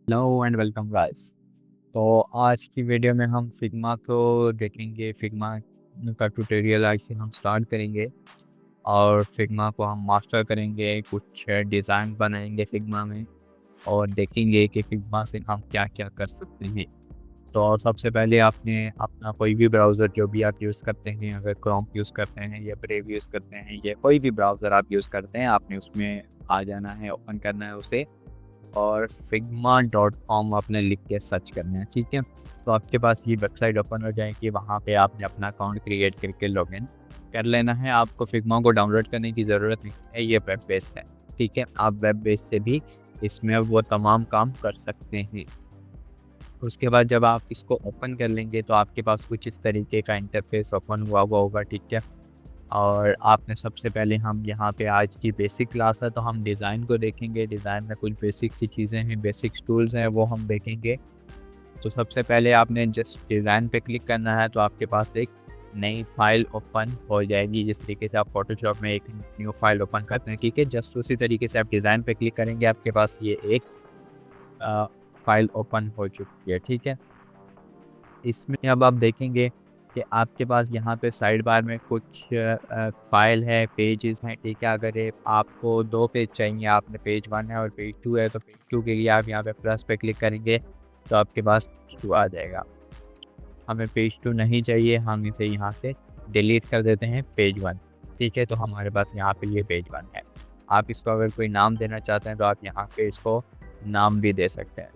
Hello and welcome guys. तो आज की वीडियो में हम फिग्मा को देखेंगे। फिग्मा का ट्यूटोरियल आज से हम स्टार्ट करेंगे और फिग्मा को हम मास्टर करेंगे, कुछ डिज़ाइन बनाएंगे फिग्मा में और देखेंगे कि फिग्मा से हम क्या क्या कर सकते हैं। तो सबसे पहले आपने अपना कोई भी ब्राउज़र जो भी आप यूज़ करते हैं, अगर क्रोम यूज़ करते हैं या ब्रेव यूज़ करते हैं या कोई भी ब्राउज़र आप यूज़ करते हैं, आपने उसमें आ जाना है, ओपन करना है उसे और figma.com आपने लिख के सर्च करना है। ठीक है, तो आपके पास ये वेबसाइट ओपन हो जाएगी। वहाँ पे आपने अपना अकाउंट क्रिएट करके लॉगिन कर लेना है। आपको फिग्मा को डाउनलोड करने की ज़रूरत नहीं है, ये वेब बेस्ड है। ठीक है, आप वेब बेस्ड से भी इसमें वो तमाम काम कर सकते हैं। उसके बाद जब आप इसको ओपन कर लेंगे तो आपके पास कुछ इस तरीके का इंटरफेस ओपन हुआ होगा। ठीक है, और आपने सबसे पहले हम यहाँ पे आज की बेसिक क्लास है तो हम डिज़ाइन को देखेंगे। डिज़ाइन में कुछ बेसिक सी चीज़ें हैं, बेसिक टूल्स हैं, वो हम देखेंगे। तो सबसे पहले आपने जस्ट डिज़ाइन पे क्लिक करना है तो आपके पास एक नई फाइल ओपन हो जाएगी। जिस तरीके से आप फोटोशॉप में एक न्यू फाइल ओपन करते हैं, ठीक है, जस्ट उसी तरीके से आप डिज़ाइन पे क्लिक करेंगे, आपके पास ये एक फाइल ओपन हो चुकी है। ठीक है, इसमें अब आप देखेंगे कि आपके पास यहाँ पे साइड बार में कुछ फाइल है, पेजेस हैं। ठीक है, अगर ये आपको 2 पेज चाहिए, आपने पेज 1 है और पेज 2 है, तो पेज 2 के लिए आप यहाँ पे प्लस पे क्लिक करेंगे तो आपके पास पेज 2 आ जाएगा। हमें पेज 2 नहीं चाहिए, हम इसे यहाँ से डिलीट कर देते हैं पेज 1। ठीक है, तो हमारे पास यहाँ पे ये पेज 1 है। आप इसको अगर कोई नाम देना चाहते हैं तो आप यहाँ पे इसको नाम भी दे सकते हैं।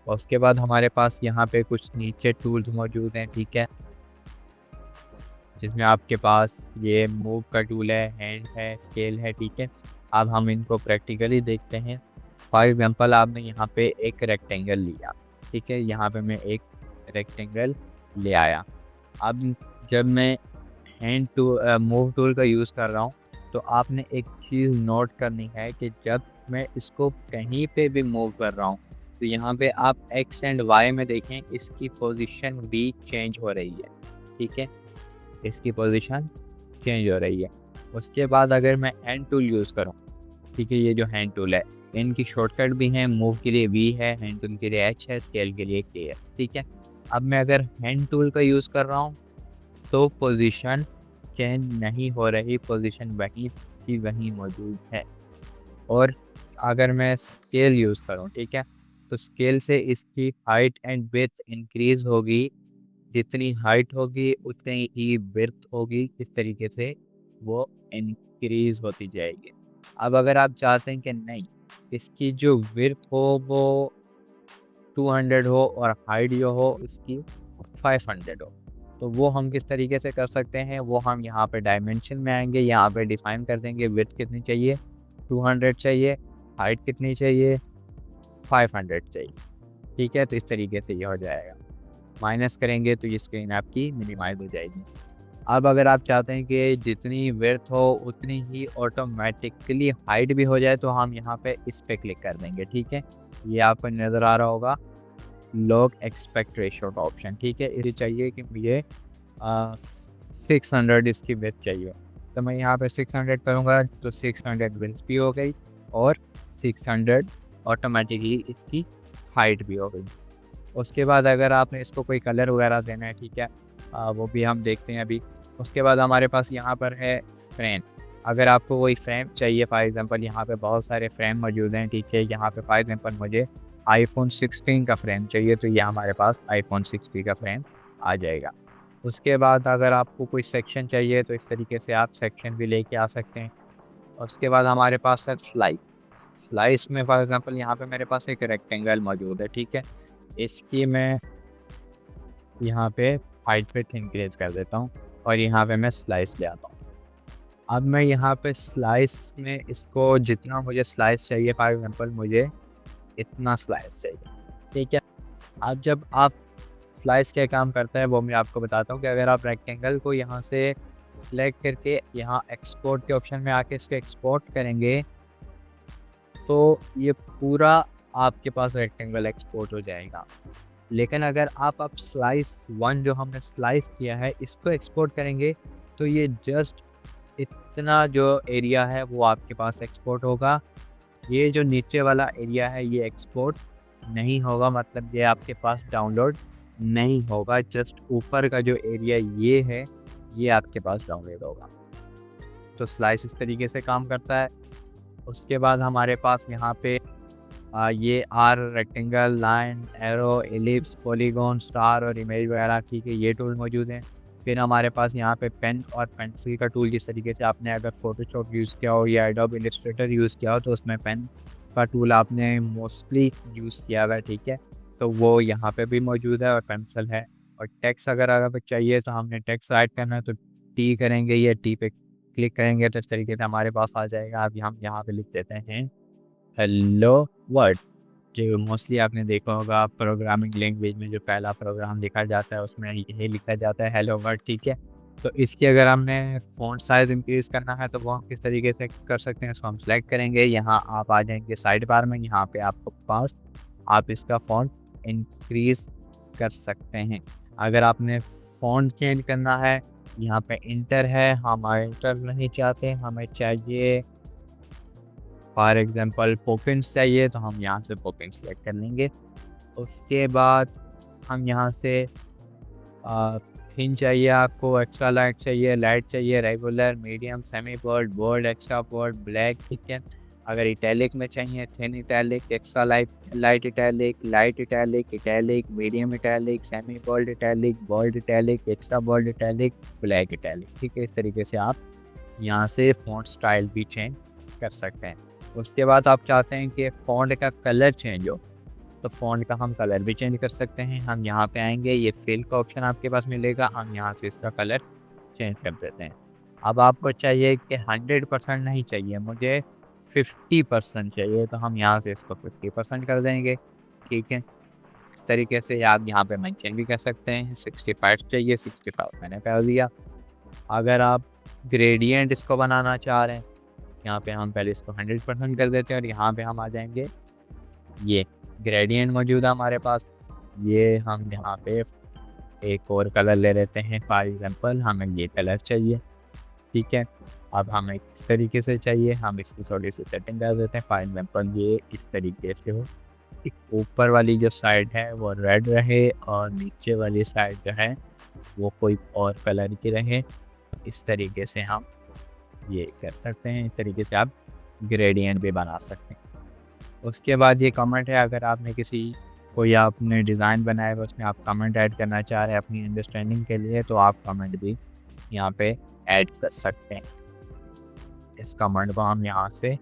और उसके बाद हमारे पास यहाँ पे कुछ नीचे टूल्स मौजूद हैं। ठीक है, जिसमें आपके पास ये मूव का टूल है, हैंड है, स्केल है। ठीक है, अब हम इनको प्रैक्टिकली देखते हैं। फॉर एग्जांपल आपने यहाँ पे एक रेक्टेंगल लिया। ठीक है, यहाँ पे मैं एक रेक्टेंगल ले आया। अब जब मैं हैंड टू मूव टूल का यूज़ कर रहा हूँ तो आपने एक चीज़ नोट करनी है कि जब मैं इसको कहीं पे भी मूव कर रहा हूँ तो यहाँ पे आप एक्स एंड वाई में देखें, इसकी पोजीशन भी चेंज हो रही है। ठीक है, इसकी पोजीशन चेंज हो रही है। उसके बाद अगर मैं हैंड टूल यूज़ करूँ, ठीक है, ये जो हैंड टूल है इनकी शॉर्टकट भी है। मूव के लिए वी है, हैंड टूल के लिए एच है, स्केल के लिए के है। ठीक है, अब मैं अगर हैंड टूल का यूज़ कर रहा हूँ तो पोजीशन चेंज नहीं हो रही, पोजीशन वहीं की वहीं मौजूद है। और अगर मैं स्केल यूज़ करूँ, ठीक है, तो स्केल से इसकी हाइट एंड विड्थ इंक्रीज़ होगी। जितनी हाइट होगी उतनी ही विड्थ होगी। इस तरीके से वो इंक्रीज़ होती जाएगी। अब अगर आप चाहते हैं कि नहीं, इसकी जो विड्थ हो वो 200 हो और हाइट जो हो इसकी 500 हो, तो वो हम किस तरीके से कर सकते हैं, वो हम यहाँ पे डायमेंशन में आएंगे, यहाँ पे डिफाइन कर देंगे विड्थ कितनी चाहिए, 200 चाहिए, हाइट कितनी चाहिए, 500 चाहिए। ठीक है, तो इस तरीके से ये हो जाएगा। माइनस करेंगे तो ये स्क्रीन आपकी मिनिमाइज हो जाएगी। अब अगर आप चाहते हैं कि जितनी विड्थ हो उतनी ही ऑटोमेटिकली हाइट भी हो जाए तो हम यहाँ पे इस पे क्लिक कर देंगे। ठीक है, ये आपको नज़र आ रहा होगा लॉग एक्सपेक्ट रेशियो का ऑप्शन। ठीक है, इसे चाहिए कि मुझे 600 इसकी विड्थ चाहिए, तो मैं यहाँ पे 600 करूँगा तो 600 विड्थ भी हो गई और 600 ऑटोमेटिकली इसकी हाइट भी हो गई। उसके बाद अगर आपने इसको कोई कलर वगैरह देना है, ठीक है, वो भी हम देखते हैं अभी। उसके बाद हमारे पास यहाँ पर है फ्रेम। अगर आपको कोई फ्रेम चाहिए, फॉर एग्जांपल यहाँ पे बहुत सारे फ्रेम मौजूद हैं। ठीक है, यहाँ पे फॉर एग्जांपल मुझे iPhone 16 का फ्रेम चाहिए तो ये हमारे पास iPhone 16 का फ्रेम आ जाएगा। उसके बाद अगर आपको कोई सेक्शन चाहिए तो इस तरीके से आप सेक्शन भी लेके आ सकते हैं। उसके बाद हमारे पास है स्लाइस में फॉर एग्जांपल यहाँ पे मेरे पास एक रेक्टेंगल मौजूद है। ठीक है, इसकी मैं यहाँ पे हाइट विड्थ इंक्रीज कर देता हूँ और यहाँ पे मैं स्लाइस ले आता हूँ। अब मैं यहाँ पे स्लाइस में इसको जितना मुझे स्लाइस चाहिए, फॉर एग्जांपल मुझे इतना स्लाइस चाहिए। ठीक है, अब जब आप स्लाइस क्या काम करता है वो मैं आपको बताता हूँ कि अगर आप रेक्टेंगल को यहाँ से सिलेक्ट करके यहाँ एक्सपोर्ट के ऑप्शन में आके इसको एक्सपोर्ट करेंगे तो ये पूरा आपके पास रेक्टेंगल एक्सपोर्ट हो जाएगा। लेकिन अगर आप स्लाइस 1 जो हमने स्लाइस किया है इसको एक्सपोर्ट करेंगे तो ये जस्ट इतना जो एरिया है वो आपके पास एक्सपोर्ट होगा। ये जो नीचे वाला एरिया है ये एक्सपोर्ट नहीं होगा मतलब ये आपके पास डाउनलोड नहीं होगा। जस्ट ऊपर का जो एरिया ये है, ये आपके पास डाउनलोड होगा। तो स्लाइस इस तरीके से काम करता है। उसके बाद हमारे पास यहाँ पे ये are, rectangle, line, arrow, ellipse, polygon, star और इमेज वगैरह ठीक है, ये टूल मौजूद हैं। फिर हमारे पास यहाँ पे पेन और पेंसिल का टूल, जिस तरीके से आपने अगर फ़ोटोशॉप यूज़ किया हो या एडोब इलस्ट्रेटर यूज़ किया हो तो उसमें पेन का टूल आपने मोस्टली यूज़ किया हुआ है, ठीक है। तो वो यहाँ पे भी मौजूद है और पेंसिल है। और टेक्स्ट अगर चाहिए तो हमने टेक्स्ट ऐड करना है तो टी करेंगे, या टी पे क्लिक करेंगे तो इस तरीके से हमारे पास आ जाएगा। अभी हम यहाँ पे लिख देते हैं हेलो वर्ल्ड। जो मोस्टली आपने देखा होगा प्रोग्रामिंग लैंग्वेज में जो पहला प्रोग्राम लिखा जाता है उसमें यही लिखा जाता है हेलो वर्ल्ड, ठीक है। तो इसकी अगर हमने फ़ॉन्ट साइज़ इंक्रीज़ करना है तो वो हम किस तरीके से कर सकते हैं, इसको हम सेलेक्ट करेंगे। यहाँ आप आ जाएंगे साइड बार में, यहाँ पे आपको पास आप इसका फ़ॉन्ट इंक्रीज़ कर सकते हैं। अगर आपने फ़ॉन्ट चेंज करना है, यहाँ पे इंटर है, हम इंटर नहीं चाहते, हमें चाहिए फॉर एग्ज़ाम्पल पोपिन्स चाहिए तो हम यहाँ से पोपिन सेलेक्ट कर लेंगे। उसके बाद हम यहाँ से थिन चाहिए, आपको एक्स्ट्रा लाइट चाहिए, regular, medium, semi bold, bold, extra bold, black, ठीक है। अगर इटैलिक में चाहिए thin italic, extra light italic, italic, medium italic, semi bold italic, extra bold italic, black italic, ठीक है। इस तरीके से आप यहाँ से फ़ॉन्ट स्टाइल भी चेंज कर सकते हैं। उसके बाद आप चाहते हैं कि फ़ॉन्ट का कलर चेंज हो तो फ़ॉन्ट का हम कलर भी चेंज कर सकते हैं। हम यहाँ पे आएंगे, ये फिल का ऑप्शन आपके पास मिलेगा, हम यहाँ से इसका कलर चेंज कर देते हैं। अब आपको चाहिए कि 100% नहीं चाहिए, मुझे 50% चाहिए, तो हम यहाँ से इसको 50% कर देंगे, ठीक है। इस तरीके से आप यहाँ पे मेंशन भी कर सकते हैं। 65 चाहिए, 65 मैंने कर दिया। अगर आप ग्रेडियंट इसको बनाना चाह रहे हैं, यहाँ पे हम पहले इसको 100% कर देते हैं और यहाँ पे हम आ जाएंगे, ये ग्रेडियंट मौजूद है हमारे पास। ये हम यहाँ पे एक और कलर ले लेते हैं, फॉर एग्जांपल हमें ये कलर चाहिए, ठीक है। अब हमें इस तरीके से चाहिए, हम इसकी थोड़ी सी सेटिंग कर देते हैं। फॉर एग्जांपल ये इस तरीके से हो, ऊपर वाली जो साइड है वो रेड रहे और नीचे वाली साइड जो है वो कोई और कलर की रहे। इस तरीके से हम ये कर सकते हैं। इस तरीके से आप ग्रेडियंट भी बना सकते हैं। उसके बाद ये कमेंट है, अगर आपने कोई आपने डिज़ाइन बनाया है उसमें आप कमेंट ऐड करना चाह रहे हैं अपनी अंडरस्टैंडिंग के लिए, तो आप कमेंट भी यहाँ पे ऐड कर सकते हैं। इस कमेंट को हम यहाँ से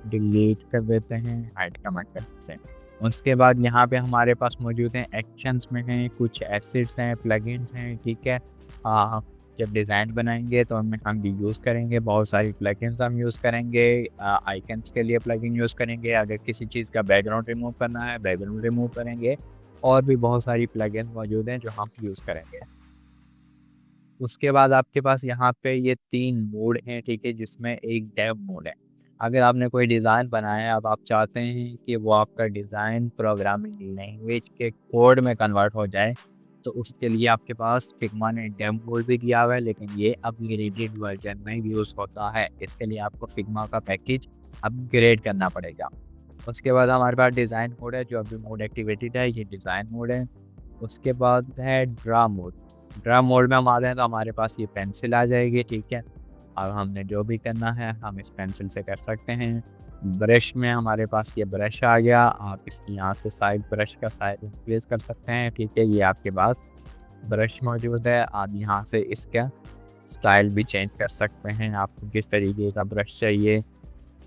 डिलीट कर देते हैं, ऐड कमेंट कर देते हैं। उसके बाद यहाँ पे हमारे पास मौजूद हैं एक्शंस में हैं, कुछ एसिड्स हैं, प्लगइन्स हैं, ठीक है। जब डिज़ाइन बनाएंगे तो उनमें हम भी यूज़ करेंगे, बहुत सारी प्लगइन्स हम यूज़ करेंगे। आइकन्स के लिए प्लगइन यूज़ करेंगे, अगर किसी चीज़ का बैकग्राउंड रिमूव करना है बैकग्राउंड रिमूव करेंगे, और भी बहुत सारी प्लगइन्स मौजूद हैं जो हम यूज़ करेंगे। उसके बाद आपके पास यहाँ पे ये 3 मोड हैं, ठीक है, जिसमें एक डेव मोड है। अगर आपने कोई डिज़ाइन बनाया है, अब आप चाहते हैं कि वो आपका डिज़ाइन प्रोग्रामिंग लैंग्वेज के कोड में कन्वर्ट हो जाए, तो उसके लिए आपके पास फिग्मा ने डेव मोड भी दिया हुआ है, लेकिन ये अपग्रेडेड वर्जन में यूज़ होता है। इसके लिए आपको फिग्मा का पैकेज अपग्रेड करना पड़ेगा। उसके बाद हमारे पास डिज़ाइन मोड है, जो अभी मोड एक्टिवेटेड है, ये डिज़ाइन मोड है। उसके बाद है ड्रा मोड। ड्रा मोड में हम आ जाए तो हमारे पास ये पेंसिल आ जाएगी, ठीक है। अब हमने जो भी करना है हम इस पेंसिल से कर सकते हैं। ब्रश में हमारे पास ये ब्रश आ गया, आप इसकी यहाँ से साइड ब्रश का साइज इंक्रीज कर सकते हैं, ठीक है। ये आपके पास ब्रश मौजूद है, आप यहाँ से इसका स्टाइल भी चेंज कर सकते हैं, आपको किस तरीके का ब्रश चाहिए,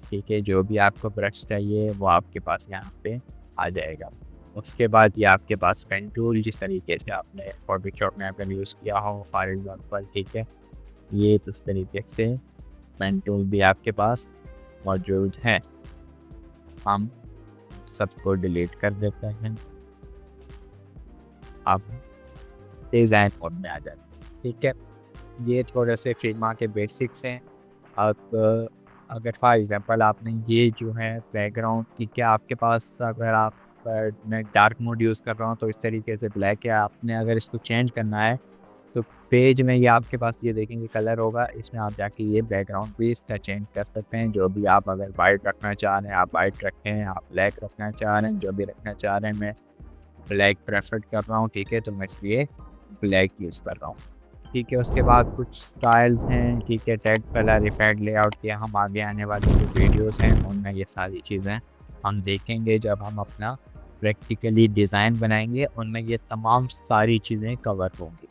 ठीक है। जो भी आपको ब्रश चाहिए वो आपके पास यहाँ पे आ जाएगा। उसके बाद ये आपके पास पेन टूल, जिस तरीके से आपने फोटोशॉप में अगर यूज़ किया हो फॉर एग्जाम्पल, ठीक है, ये तो इस तरीके से पेन टूल भी आपके पास मौजूद है। हम सबको डिलीट कर देते हैं, अब डिज़ाइन मोड में आ जाते हैं, ठीक है। ये थोड़े से फिग्मा के बेसिक्स हैं। अब अगर फॉर एग्जांपल आपने ये जो है बैकग्राउंड, ठीक है, आपके पास अगर आप मैं डार्क मोड यूज़ कर रहा हूँ तो इस तरीके से ब्लैक है, आपने अगर इसको चेंज करना है तो पेज में ये आपके पास ये देखेंगे कलर होगा, इसमें आप जाके ये बैकग्राउंड भी इसका चेंज कर सकते हैं। जो भी आप अगर वाइट रखना चाह रहे हैं आप वाइट रखें, आप ब्लैक रखना चाह रहे हैं, जो भी रखना चाह रहे हैं। मैं ब्लैक प्रेफर कर रहा हूँ, ठीक है, तो मैं इसलिए ब्लैक यूज़ कर रहा हूँ, ठीक है। उसके बाद कुछ स्टाइल्स हैं, ठीक है, टैग कलर, इफेक्ट, लेआउट के हम आगे आने वाली जो वीडियोस हैं उनमें ये सारी चीज़ें हम देखेंगे। जब हम अपना प्रैक्टिकली डिज़ाइन बनाएंगे उनमें ये तमाम सारी चीज़ें कवर होंगी।